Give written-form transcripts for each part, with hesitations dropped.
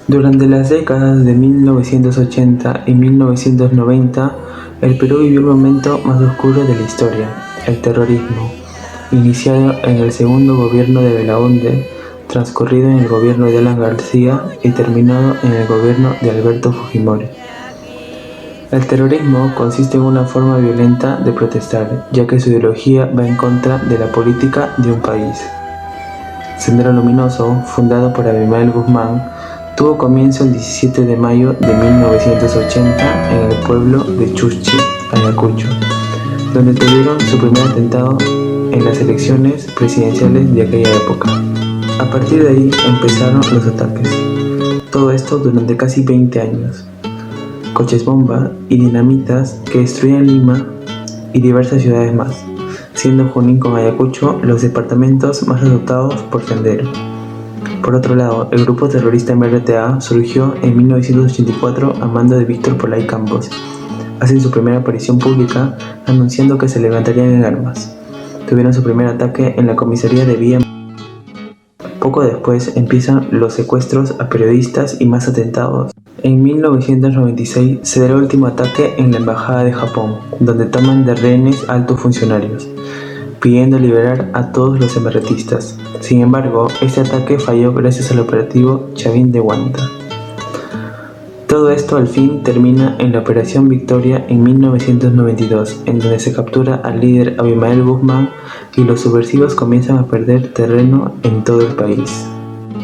Durante las décadas de 1980 y 1990, el Perú vivió el momento más oscuro de la historia, el terrorismo, iniciado en el segundo gobierno de Belaúnde, transcurrido en el gobierno de Alan García y terminado en el gobierno de Alberto Fujimori. El terrorismo consiste en una forma violenta de protestar, ya que su ideología va en contra de la política de un país. Sendero Luminoso, fundado por Abimael Guzmán, tuvo comienzo el 17 de mayo de 1980 en el pueblo de Chuchi, Ayacucho, donde tuvieron su primer atentado en las elecciones presidenciales de aquella época. A partir de ahí empezaron los ataques. Todo esto durante casi 20 años. Coches bomba y dinamitas que destruían Lima y diversas ciudades más, siendo Junín con Ayacucho los departamentos más azotados por Sendero. Por otro lado, el grupo terrorista MRTA surgió en 1984 a mando de Víctor Polay Campos. Hacen su primera aparición pública anunciando que se levantarían en armas. Tuvieron su primer ataque en la comisaría de Villa. Poco después empiezan los secuestros a periodistas y más atentados. En 1996 se da el último ataque en la embajada de Japón, donde toman de rehenes altos funcionarios, pidiendo liberar a todos los MRTistas. Sin embargo, este ataque falló gracias al operativo Chavín de Huanta. Todo esto al fin termina en la Operación Victoria en 1992, en donde se captura al líder Abimael Guzmán y los subversivos comienzan a perder terreno en todo el país.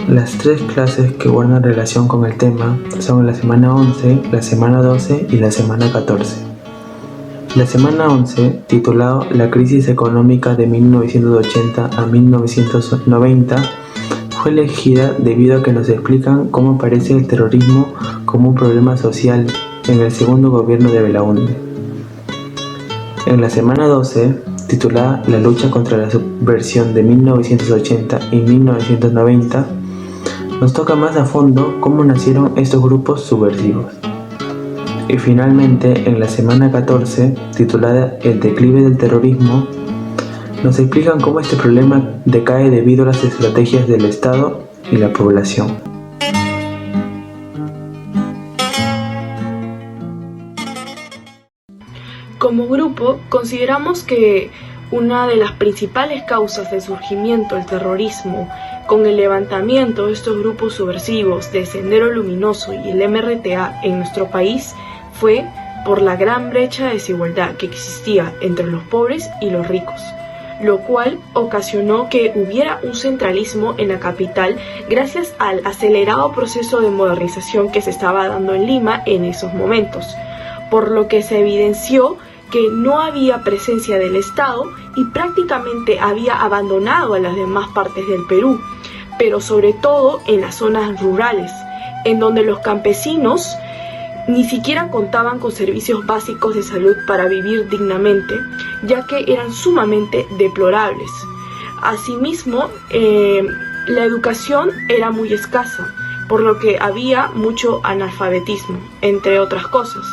Las tres clases que guardan relación con el tema son la semana 11, la semana 12 y la semana 14. La semana 11, titulado La crisis económica de 1980 a 1990, fue elegida debido a que nos explican cómo aparece el terrorismo como un problema social en el segundo gobierno de Belaúnde. En la semana 12, titulada La lucha contra la subversión de 1980 y 1990, nos toca más a fondo cómo nacieron estos grupos subversivos. Y finalmente, en la semana 14, titulada El declive del terrorismo, nos explican cómo este problema decae debido a las estrategias del Estado y la población. Como grupo, consideramos que una de las principales causas del surgimiento del terrorismo, con el levantamiento de estos grupos subversivos de Sendero Luminoso y el MRTA en nuestro país, fue por la gran brecha de desigualdad que existía entre los pobres y los ricos, lo cual ocasionó que hubiera un centralismo en la capital gracias al acelerado proceso de modernización que se estaba dando en Lima en esos momentos, por lo que se evidenció que no había presencia del Estado y prácticamente había abandonado a las demás partes del Perú, pero sobre todo en las zonas rurales, en donde los campesinos ni siquiera contaban con servicios básicos de salud para vivir dignamente, ya que eran sumamente deplorables. Asimismo, la educación era muy escasa, por lo que había mucho analfabetismo, entre otras cosas.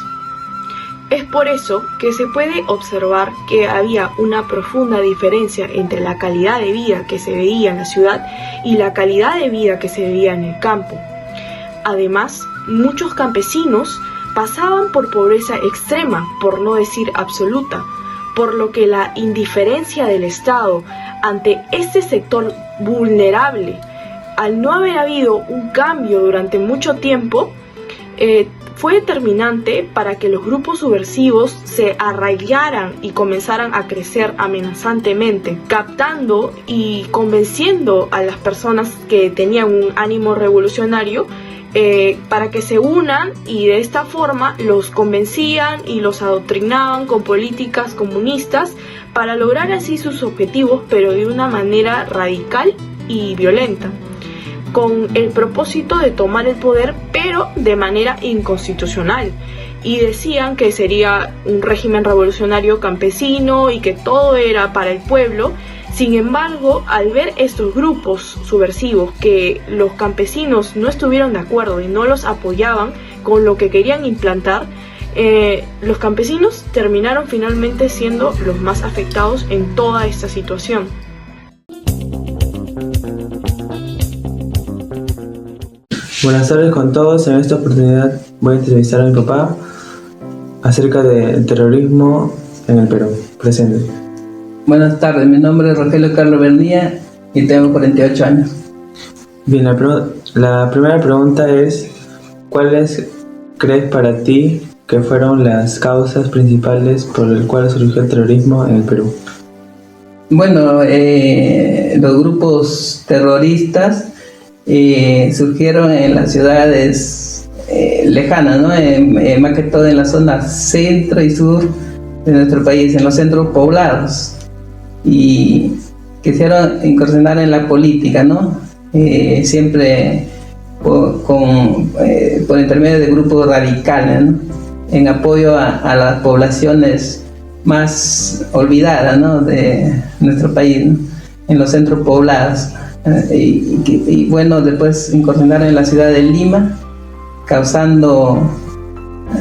Es por eso que se puede observar que había una profunda diferencia entre la calidad de vida que se veía en la ciudad y la calidad de vida que se veía en el campo. Además, muchos campesinos pasaban por pobreza extrema, por no decir absoluta, por lo que la indiferencia del Estado ante este sector vulnerable, al no haber habido un cambio durante mucho tiempo, fue determinante para que los grupos subversivos se arraigaran y comenzaran a crecer amenazantemente, captando y convenciendo a las personas que tenían un ánimo revolucionario para que se unan, y de esta forma los convencían y los adoctrinaban con políticas comunistas para lograr así sus objetivos, pero de una manera radical y violenta, con el propósito de tomar el poder, pero de manera inconstitucional. Y decían que sería un régimen revolucionario campesino y que todo era para el pueblo. Sin embargo, al ver estos grupos subversivos que los campesinos no estuvieron de acuerdo y no los apoyaban, con lo que querían implantar, los campesinos terminaron finalmente siendo los más afectados en toda esta situación. Buenas tardes con todos. En esta oportunidad voy a entrevistar a mi papá acerca del terrorismo en el Perú. Presente. Buenas tardes, mi nombre es Rogelio Carlos Bernía y tengo 48 años. Bien, la primera pregunta es: ¿cuáles crees para ti que fueron las causas principales por las cuales surgió el terrorismo en el Perú? Bueno, los grupos terroristas surgieron en las ciudades lejanas, ¿no? Más que todo en la zona centro y sur de nuestro país, en los centros poblados, y quisieron incursionar en la política, ¿no? Siempre por intermedio de grupos radicales, ¿no? En apoyo a las poblaciones más olvidadas, ¿no? De nuestro país, ¿no? En los centros poblados. Y bueno, después incursionaron en la ciudad de Lima, causando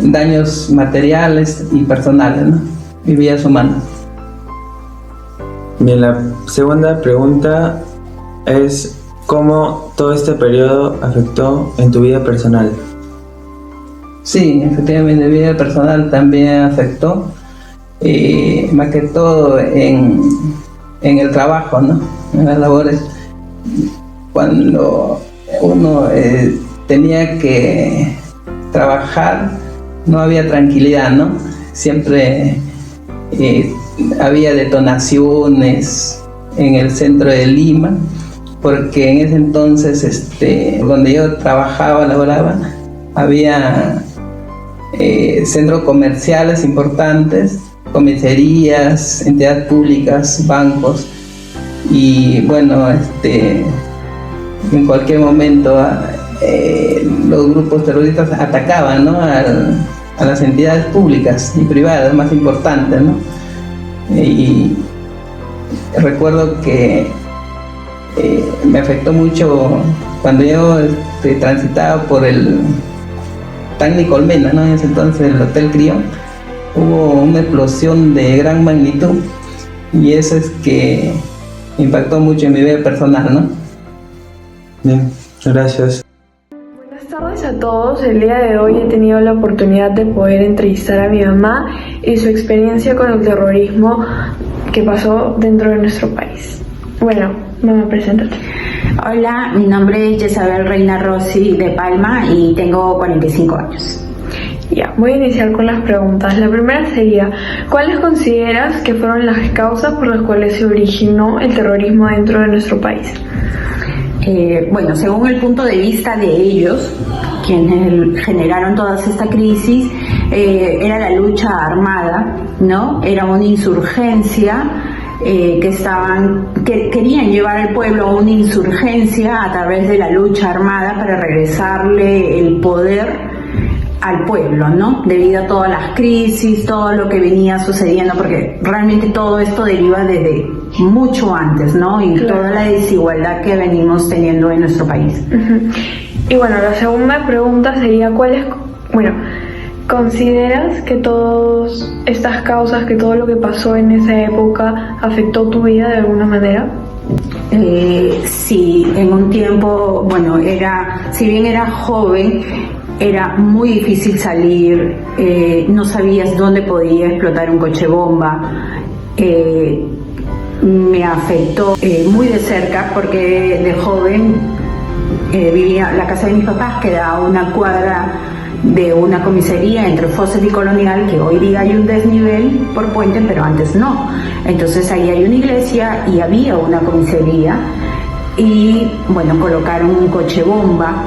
daños materiales y personales, ¿no? Y vidas humanas. Bien, la segunda pregunta es: ¿cómo todo este periodo afectó en tu vida personal? Sí, efectivamente, mi vida personal también afectó, más que todo en el trabajo, ¿no? En las labores. Cuando uno tenía que trabajar, no había tranquilidad, ¿no? Siempre había detonaciones en el centro de Lima, porque en ese entonces, donde yo trabajaba, laboraba, había centros comerciales importantes, comisarías, entidades públicas, bancos, y bueno, en cualquier momento los grupos terroristas atacaban, ¿no? a las entidades públicas y privadas más importantes, ¿no? Y recuerdo que me afectó mucho cuando yo transitaba por el Tacni Colmena, ¿no? En ese entonces el Hotel Crión, hubo una explosión de gran magnitud, y eso es que impactó mucho en mi vida personal, ¿no? Bien, gracias. Buenas tardes a todos. El día de hoy he tenido la oportunidad de poder entrevistar a mi mamá y su experiencia con el terrorismo que pasó dentro de nuestro país. Bueno, mamá, preséntate. Hola, mi nombre es Jezabel Reina Rossi de Palma y tengo 45 años. Ya, voy a iniciar con las preguntas. La primera sería: ¿cuáles consideras que fueron las causas por las cuales se originó el terrorismo dentro de nuestro país? Bueno, según el punto de vista de ellos, quienes generaron toda esta crisis, era la lucha armada, ¿no? Era una insurgencia que querían llevar al pueblo a una insurgencia a través de la lucha armada para regresarle el poder al pueblo, ¿no? Debido a todas las crisis, todo lo que venía sucediendo, porque realmente todo esto deriva desde mucho antes, ¿no? Y claro, toda la desigualdad que venimos teniendo en nuestro país. Uh-huh. Y bueno, la segunda pregunta sería: ¿consideras que todas estas causas, que todo lo que pasó en esa época afectó tu vida de alguna manera? Sí, en un tiempo, bueno, si bien era joven, era muy difícil salir, no sabías dónde podía explotar un coche bomba. Me afectó muy de cerca porque de joven vivía, la casa de mis papás quedaba a una cuadra de una comisaría entre Fawcett y Colonial, que hoy día hay un desnivel por puente, pero antes no. Entonces ahí hay una iglesia y había una comisaría, y bueno, colocaron un coche bomba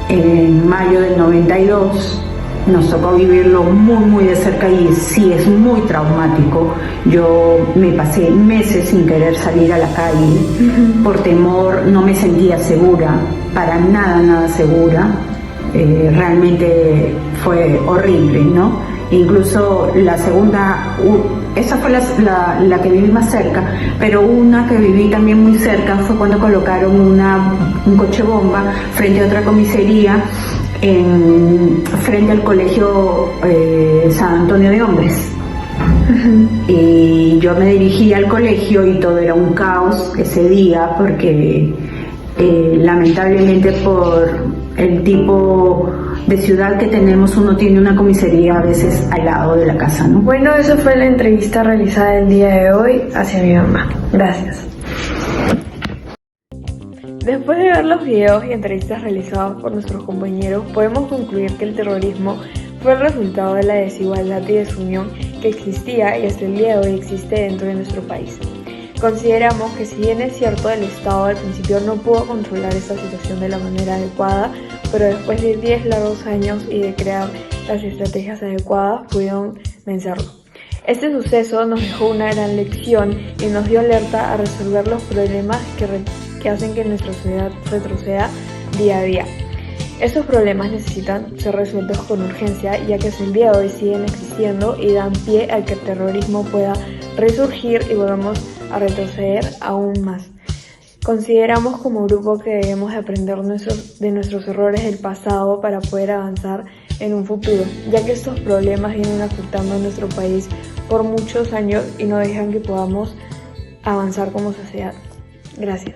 en mayo del 92. Nos tocó vivirlo muy de cerca y sí, es muy traumático. Yo me pasé meses sin querer salir a la calle por temor, no me sentía segura, para nada segura. Realmente fue horrible, ¿no? Incluso la segunda, esa fue la que viví más cerca, pero una que viví también muy cerca fue cuando colocaron un coche bomba frente a otra comisaría frente al colegio San Antonio de Hombres. Y yo me dirigí al colegio y todo era un caos ese día porque lamentablemente por el tipo de ciudad que tenemos, uno tiene una comisaría a veces al lado de la casa, ¿no? Bueno, esa fue la entrevista realizada el día de hoy hacia mi mamá. Gracias. Después de ver los videos y entrevistas realizados por nuestros compañeros, podemos concluir que el terrorismo fue el resultado de la desigualdad y desunión que existía y hasta el día de hoy existe dentro de nuestro país. Consideramos que si bien es cierto el Estado al principio no pudo controlar esta situación de la manera adecuada, pero después de 10 largos años y de crear las estrategias adecuadas pudieron vencerlo. Este suceso nos dejó una gran lección y nos dio alerta a resolver los problemas que hacen que nuestra sociedad retroceda día a día. Estos problemas necesitan ser resueltos con urgencia, ya que hasta el día de hoy siguen existiendo y dan pie a que el terrorismo pueda resurgir y volvamos a retroceder aún más. Consideramos como grupo que debemos aprender de nuestros errores del pasado para poder avanzar en un futuro, ya que estos problemas vienen afectando a nuestro país por muchos años y no dejan que podamos avanzar como sociedad. Gracias.